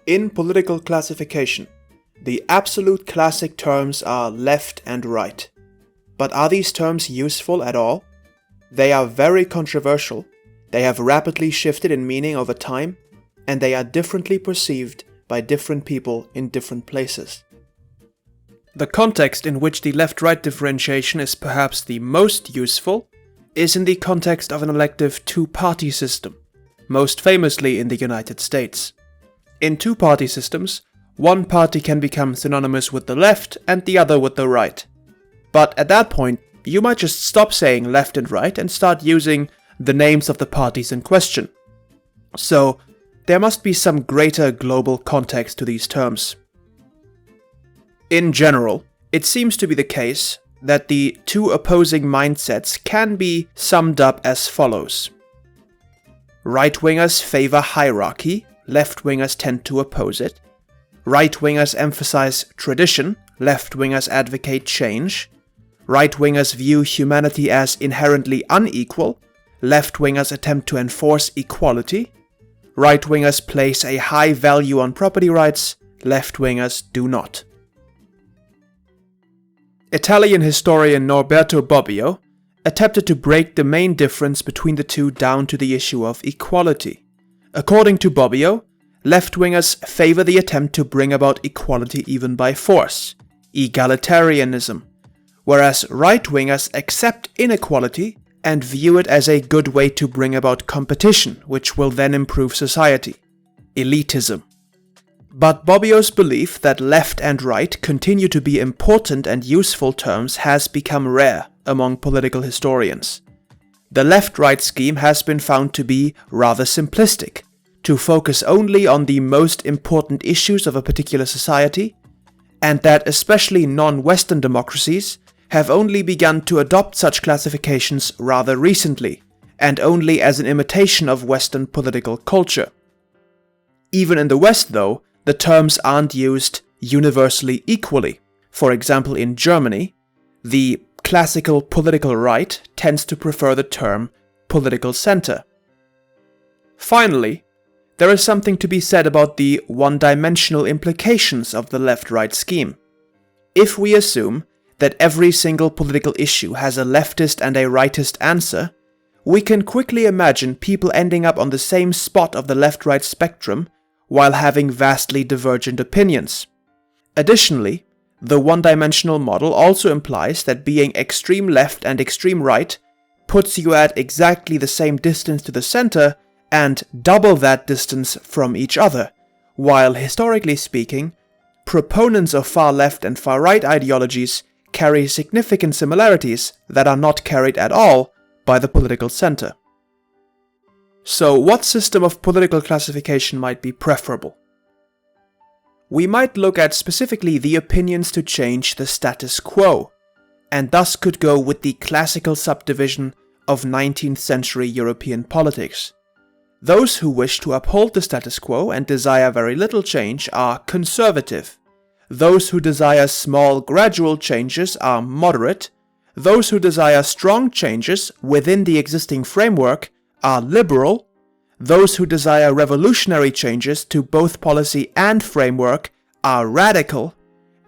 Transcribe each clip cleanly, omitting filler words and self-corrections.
In political classification, the absolute classic terms are left and right. But are these terms useful at all? They are very controversial, they have rapidly shifted in meaning over time, and they are differently perceived by different people in different places. The context in which the left-right differentiation is perhaps the most useful is in the context of an elective two-party system, most famously in the United States. In two-party systems, one party can become synonymous with the left and the other with the right. But at that point, you might just stop saying left and right and start using the names of the parties in question. So, there must be some greater global context to these terms. In general, it seems to be the case that the two opposing mindsets can be summed up as follows. Right-wingers favor hierarchy, left-wingers tend to oppose it. Right-wingers emphasize tradition, left-wingers advocate change. Right-wingers view humanity as inherently unequal, left-wingers attempt to enforce equality. Right-wingers place a high value on property rights, left-wingers do not. Italian historian Norberto Bobbio attempted to break the main difference between the two down to the issue of equality. According to Bobbio, left-wingers favor the attempt to bring about equality even by force, egalitarianism, whereas right-wingers accept inequality and view it as a good way to bring about competition, which will then improve society, elitism. But Bobbio's belief that left and right continue to be important and useful terms has become rare among political historians. The left-right scheme has been found to be rather simplistic, to focus only on the most important issues of a particular society, and that especially non-Western democracies have only begun to adopt such classifications rather recently, and only as an imitation of Western political culture. Even in the West, though, the terms aren't used universally equally. For example, in Germany, the classical political right tends to prefer the term political center. Finally, there is something to be said about the one-dimensional implications of the left-right scheme. If we assume that every single political issue has a leftist and a rightist answer, we can quickly imagine people ending up on the same spot of the left-right spectrum while having vastly divergent opinions. Additionally, the one-dimensional model also implies that being extreme left and extreme right puts you at exactly the same distance to the center and double that distance from each other, while historically speaking, proponents of far left and far right ideologies carry significant similarities that are not carried at all by the political center. So, what system of political classification might be preferable? We might look at specifically the opinions to change the status quo, and thus could go with the classical subdivision of 19th century European politics. Those who wish to uphold the status quo and desire very little change are conservative. Those who desire small, gradual changes are moderate. Those who desire strong changes within the existing framework are liberal. Those who desire revolutionary changes to both policy and framework are radical.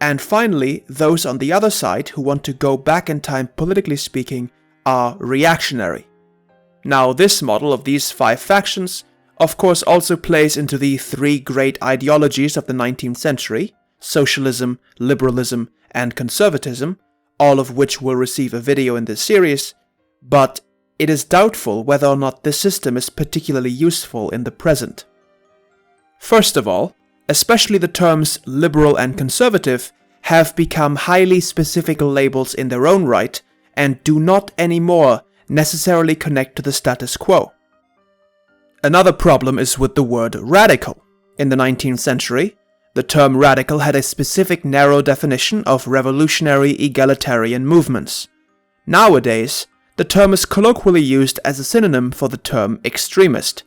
And finally, those on the other side who want to go back in time politically speaking are reactionary. Now, this model of these five factions, of course, also plays into the three great ideologies of the 19th century, socialism, liberalism, and conservatism, all of which will receive a video in this series, but it is doubtful whether or not this system is particularly useful in the present. First of all, especially the terms liberal and conservative have become highly specific labels in their own right and do not anymore necessarily connect to the status quo. Another problem is with the word radical. In the 19th century, the term radical had a specific narrow definition of revolutionary egalitarian movements. Nowadays, the term is colloquially used as a synonym for the term extremist.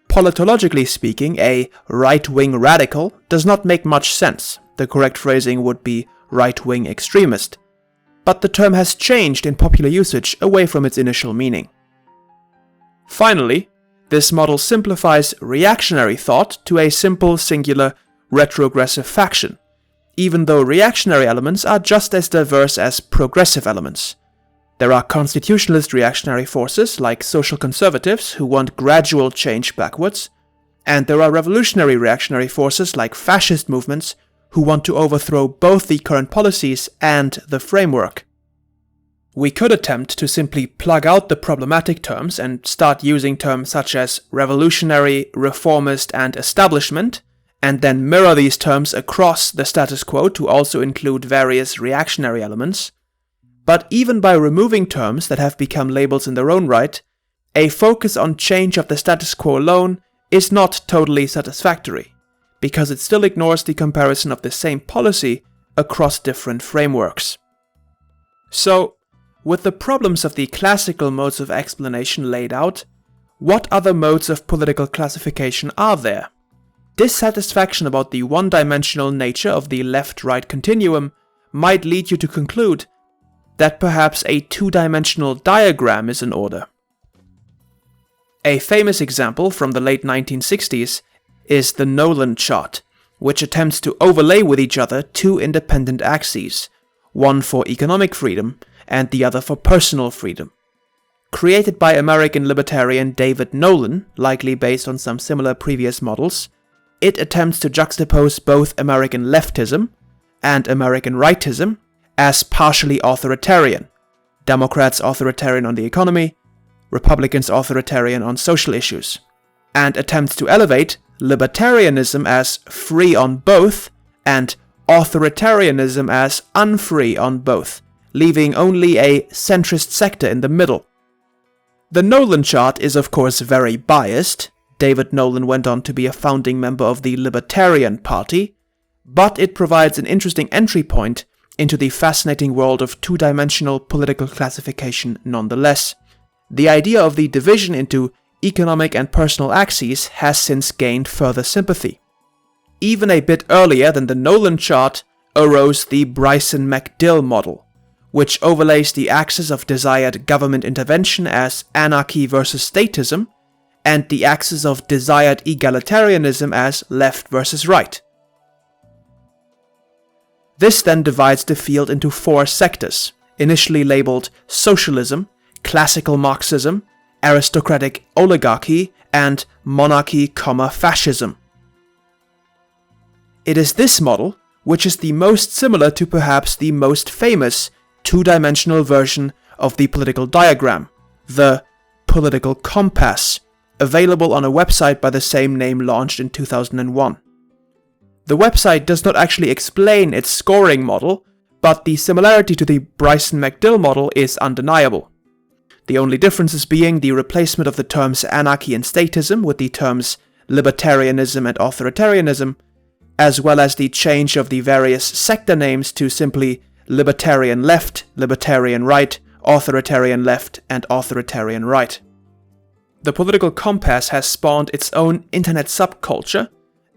Politologically speaking, a right-wing radical does not make much sense. The correct phrasing would be right-wing extremist. But the term has changed in popular usage away from its initial meaning. Finally, This model simplifies reactionary thought to a simple, singular, retrogressive faction, even though reactionary elements are just as diverse as progressive elements. There are constitutionalist reactionary forces like social conservatives who want gradual change backwards, and there are revolutionary reactionary forces like fascist movements who want to overthrow both the current policies and the framework. We could attempt to simply plug out the problematic terms and start using terms such as revolutionary, reformist, and establishment, and then mirror these terms across the status quo to also include various reactionary elements. But even by removing terms that have become labels in their own right, a focus on change of the status quo alone is not totally satisfactory, because it still ignores the comparison of the same policy across different frameworks. So, with the problems of the classical modes of explanation laid out, what other modes of political classification are there? Dissatisfaction about the one-dimensional nature of the left-right continuum might lead you to conclude that perhaps a two-dimensional diagram is in order. A famous example from the late 1960s is the Nolan Chart, which attempts to overlay with each other two independent axes, one for economic freedom and the other for personal freedom. Created by American libertarian David Nolan, likely based on some similar previous models, it attempts to juxtapose both American leftism and American rightism as partially authoritarian, Democrats authoritarian on the economy, Republicans authoritarian on social issues, and attempts to elevate libertarianism as free on both and authoritarianism as unfree on both, leaving only a centrist sector in the middle. The Nolan Chart is of course very biased. David Nolan went on to be a founding member of the Libertarian Party, but it provides an interesting entry point into the fascinating world of two-dimensional political classification nonetheless. The idea of the division into economic and personal axes has since gained further sympathy. Even a bit earlier than the Nolan Chart arose the Bryson-McDill model, which overlays the axis of desired government intervention as anarchy versus statism, and the axis of desired egalitarianism as left versus right. This then divides the field into four sectors, initially labeled socialism, classical Marxism, aristocratic oligarchy, and monarchy, fascism. It is this model which is the most similar to perhaps the most famous two-dimensional version of the political diagram, the political compass, available on a website by the same name launched in 2001. The website does not actually explain its scoring model, but the similarity to the Bryson-McDill model is undeniable. The only differences being the replacement of the terms anarchy and statism with the terms libertarianism and authoritarianism, as well as the change of the various sector names to simply libertarian left, libertarian right, authoritarian left, and authoritarian right. The political compass has spawned its own internet subculture,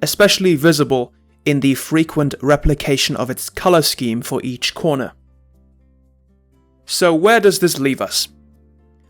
especially visible in the frequent replication of its color scheme for each corner. So where does this leave us?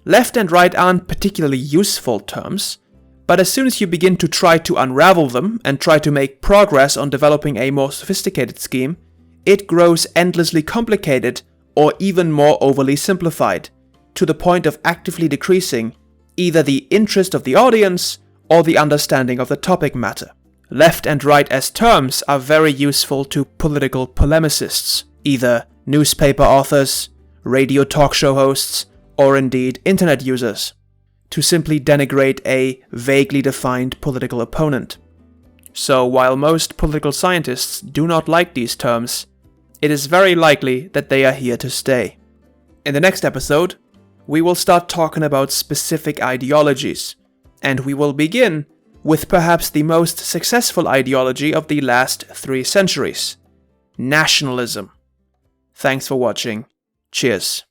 Left and right aren't particularly useful terms, but as soon as you begin to try to unravel them and try to make progress on developing a more sophisticated scheme, it grows endlessly complicated or even more overly simplified, to the point of actively decreasing either the interest of the audience or the understanding of the topic matter. Left and right as terms are very useful to political polemicists, either newspaper authors, radio talk show hosts, or indeed internet users, to simply denigrate a vaguely defined political opponent. So while most political scientists do not like these terms, it is very likely that they are here to stay. In the next episode, we will start talking about specific ideologies, and we will begin with perhaps the most successful ideology of the last 3 centuries, nationalism. Thanks for watching. Cheers.